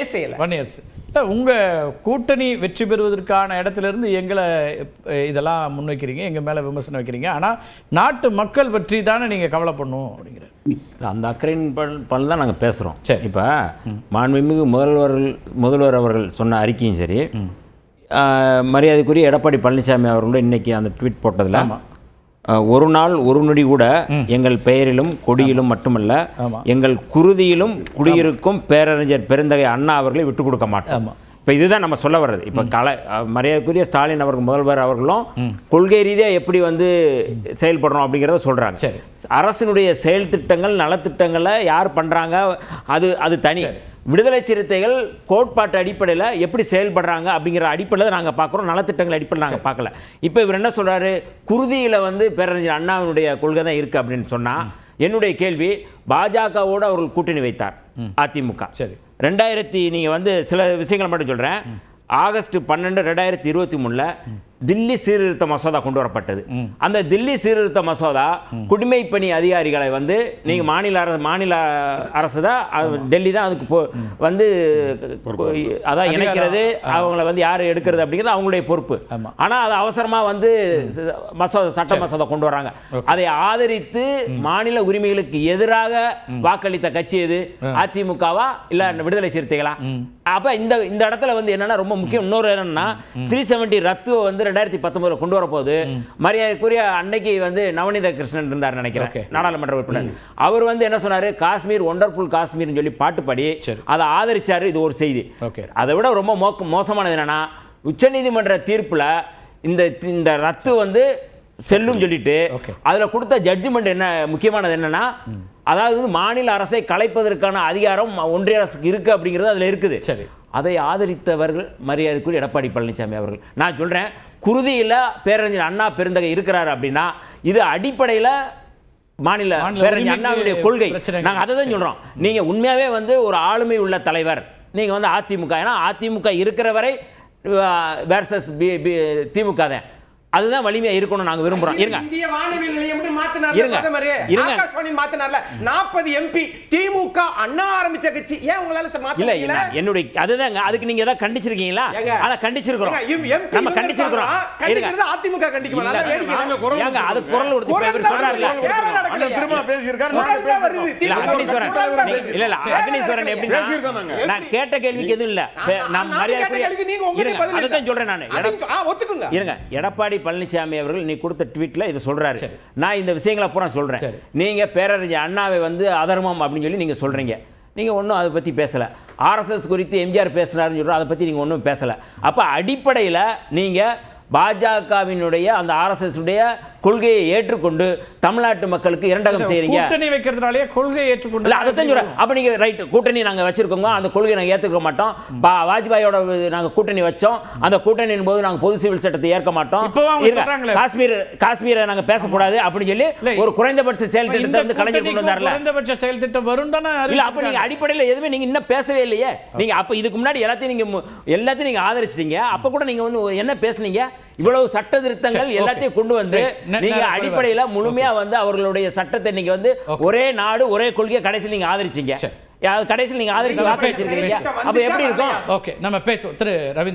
1 years. உங்க கூட்டணி வெற்றி பெறுவதற்கான இடத்திலிருந்து எங்களை இதெல்லாம் முன்வைக்கிறீங்க, எங்க மேல விமர்சனம் வைக்கிறீங்க. ஆனா நாட்டு மக்கள் பற்றி தானே நீங்க கவலைப்படணும் அப்படிங்கிற அந்த அக்கறையின் பலன் தான் நாங்கள் பேசுகிறோம். சரி, இப்போ மாண்புமிகு முதல்வர் அவர்கள் சொன்ன அறிக்கையும் சரி, மரியாதைக்குரிய எடப்பாடி பழனிசாமி அவர்களும் இன்னைக்கு அந்த ட்வீட் போட்டதில் ஒரு நாள் ஒரு நொடி கூட எங்கள் பெயரிலும் கொடியிலும் மட்டுமல்ல எங்கள் குருதியிலும் குடியிருக்கும் பேரறிஞர் பெருந்தகை அண்ணா அவர்களை விட்டுக் கொடுக்க மாட்டோம். இப்போ இதுதான் நம்ம சொல்ல வர்றது. இப்போ மரியாதைக்குரிய ஸ்டாலின் அவர்கள் முதல்வர் அவர்களும் கொள்கை ரீதியாக எப்படி செயல்படுறோம் அப்படிங்கிறத சொல்கிறாங்க. அரசினுடைய செயல் திட்டங்கள் நலத்திட்டங்களை யார் பண்ணுறாங்க அது தனி. விடுதலை சிறுத்தைகள் கோட்பாட்டு அடிப்படையில் எப்படி செயல்படுறாங்க அப்படிங்கிற அடிப்படையில் நாங்கள் பார்க்குறோம், நலத்திட்டங்கள் அடிப்படையில் நாங்கள் பார்க்கல. இப்போ இவர் என்ன சொல்கிறாரு, குருதியில் பேரறிஞர் அண்ணாவினுடைய கொள்கை தான் இருக்குது அப்படின்னு சொன்னால், என்னுடைய கேள்வி, பாஜகவோடு அவர்கள் கூட்டணி வைத்தார் அதிமுக. சரி, 2000 நீங்கள் சில விஷயங்களை மட்டும் சொல்கிறேன். ஆகஸ்ட் 12, 2023 தில்லி சீர்திருத்த மசோதா கொண்டு வரப்பட்டது. அந்த தில்லி சீர்திருத்த மசோதா குடிமைப்பணி அதிகாரிகளை நீங்க மாநில அரசு தான், டெல்லி தான் அதுக்கு அதான் இணைக்கிறது, அவங்கள யார் எடுக்கிறது அப்படிங்கிறது அவங்களுடைய பொறுப்பு. ஆனா அது அவசரமா சட்ட மசோதா கொண்டு வராங்க. அதை ஆதரித்து மாநில உரிமைகளுக்கு எதிராக வாக்களித்த கட்சி எது? அதிமுகவா இல்ல விடுதலை சிறுத்தைகளா? அப்ப இந்த இடத்துல என்னன்னா ரொம்ப முக்கியம். இன்னொரு என்னன்னா 370 ரத்துவ 2019 கொண்டு வரப்போது மரியாதைக்குரிய அன்னைக்கு நவநீத கிருஷ்ணன் இருந்தார் நினைக்கிறேன், நாடாளுமன்ற உறுப்பினர். அவர் என்ன சொன்னாரு, காஷ்மீர் ஒண்டர்ஃபுல் காஷ்மீர் சொல்லி பாட்டு பாடி அதை ஆதரிச்சாரு. இது ஒரு செய்தி. அதை விட ரொம்ப மோசமானது என்னன்னா, உச்சநீதிமன்ற தீர்ப்புல இந்த ரத்து செல்லும் சொல்லிட்டு அதுல கொடுத்த ஜட்ஜ்மெண்ட் என்ன முக்கியமானது என்னன்னா, அதாவது மாநில அரசை கலைப்பதற்கான அதிகாரம் ஒன்றிய அரசுக்கு இருக்கு அப்படிங்கிறது அதுல இருக்குது. சரி, அதை ஆதரித்தவர்கள் மரியாதைக்குரிய எடப்பாடி பழனிசாமி அவர்கள். நான் சொல்றேன், குருதியில் பேரறிஞர் அண்ணா பெருந்தகை இருக்கிறார் அப்படின்னா இது அடிப்படையில் மாநில பேரறிஞர் அண்ணாவுடைய கொள்கை. நாங்கள் அதை தான் சொல்றோம். நீங்க உண்மையாவே ஒரு ஆளுமை உள்ள தலைவர் நீங்க அதிமுக, ஏன்னா அதிமுக இருக்கிற வரை வெர்சஸ் திமுக தான், அதுதான் வலிமையா இருக்கணும் நாங்க விரும்புறோம். இருங்க, இந்திய வானொலி நிலையம் மாத்தினார்ல ஆகாஷ்வாணி மாத்தினார்ல 40 எம்பி திமுக அண்ணா ஆரம்பிச்ச கட்சி, ஏன் உங்களால மாத்த இல்ல? என்னுடைய அதுதாங்க, அதுக்கு நீங்க ஏதாவது கண்டிச்சிருக்கீங்களா? அத கண்டிச்சிருக்கோம், நம்ம கண்டிச்சிருக்கோம். கண்டிக்கிறது அதிமுக கண்டிக்குமா? நாங்க வேடிக்கை ஏங்க அது குரல் கொடுத்து இவர் சொல்றாருல, திரும்ப பேசி இருக்காரு. இல்ல அக்னீஸ்வரன் எப்படி நான் கேட்ட கேள்விக்கு எதுவும் இல்ல, நான் மரியாதை அதை தான் சொல்றேன் நான். ஒத்துக்குங்க. இருங்க, எடப்பாடி பழனிசாமி அவர்கள் நீ கொடுத்த ட்வீட்ல இதை சொல்றாரு. நான் இந்த விஷயங்களை பூரா சொல்றேன். நீங்க பேரறிஞர் அண்ணாவை அதர்மம் அப்படின்னு சொல்லி நீங்க சொல்றீங்க. நீங்க ஒன்றும் அதை பத்தி பேசல. ஆர்எஸ்எஸ் குறித்து எம்ஜிஆர் பேசினாருன்னு சொல்றோம், அதை பத்தி நீங்க ஒன்றும் பேசல. அப்ப அடிப்படையில் நீங்க பாஜகவினுடைய அந்த ஆர்எஸ்எஸ் உடைய கொள்கையை ஏற்றுக்கொண்டு தமிழ்நாட்டு மக்களுக்கு இரண்டகம் செய்றீங்க. கூட்டணி வைக்கிறதுனாலே கொள்கையை ஏற்றுக்கொண்டு அதை தான் சொல்றேன். அப்ப நீங்க ரைட், கூட்டணி நாங்க வச்சிருக்கோங்க, அந்த கொள்கையை நாங்க ஏத்துக்க மாட்டோம். வாஜ்பாயோட நாங்க கூட்டணி வச்சோம், அந்த கூட்டணியின் போது நாங்க பொது சிவில் சட்டத்தை ஏற்க மாட்டோம். காஷ்மீரை நாங்க பேசக்கூடாது அப்படின்னு சொல்லி ஒரு குறைந்தபட்ச செயல் திட்டத்தை கலைஞர் கொண்டு வந்தார்ல, குறைந்தபட்ச செயல் திட்டம் வரும் தானே. இல்ல அப்ப நீங்க அடிப்படையில் எதுவுமே நீங்க இன்னும் பேசவே இல்லையே. நீங்க அப்ப இதுக்கு முன்னாடி எல்லாத்தையும் நீங்க ஆதரிச்சிட்டீங்க. அப்ப கூட நீங்க என்ன பேசுனீங்க? இவ்வளவு சட்ட திருத்தங்கள் எல்லாத்தையும் கொண்டு வந்து நீங்க அடிப்படையில முழுமையா அவர்களுடைய சட்டத்தை நீங்க ஒரே நாடு ஒரே கொள்கையை கடைசியில் நீங்க ஆதரிச்சீங்க. கடைசியில் நீங்க ஆதரிச்சு வாக்களிச்சிருக்கீங்க. அப்ப எப்படி இருக்கும்? ஓகே, நம்ம பேசுவோம் திரு ரவீந்திரன்.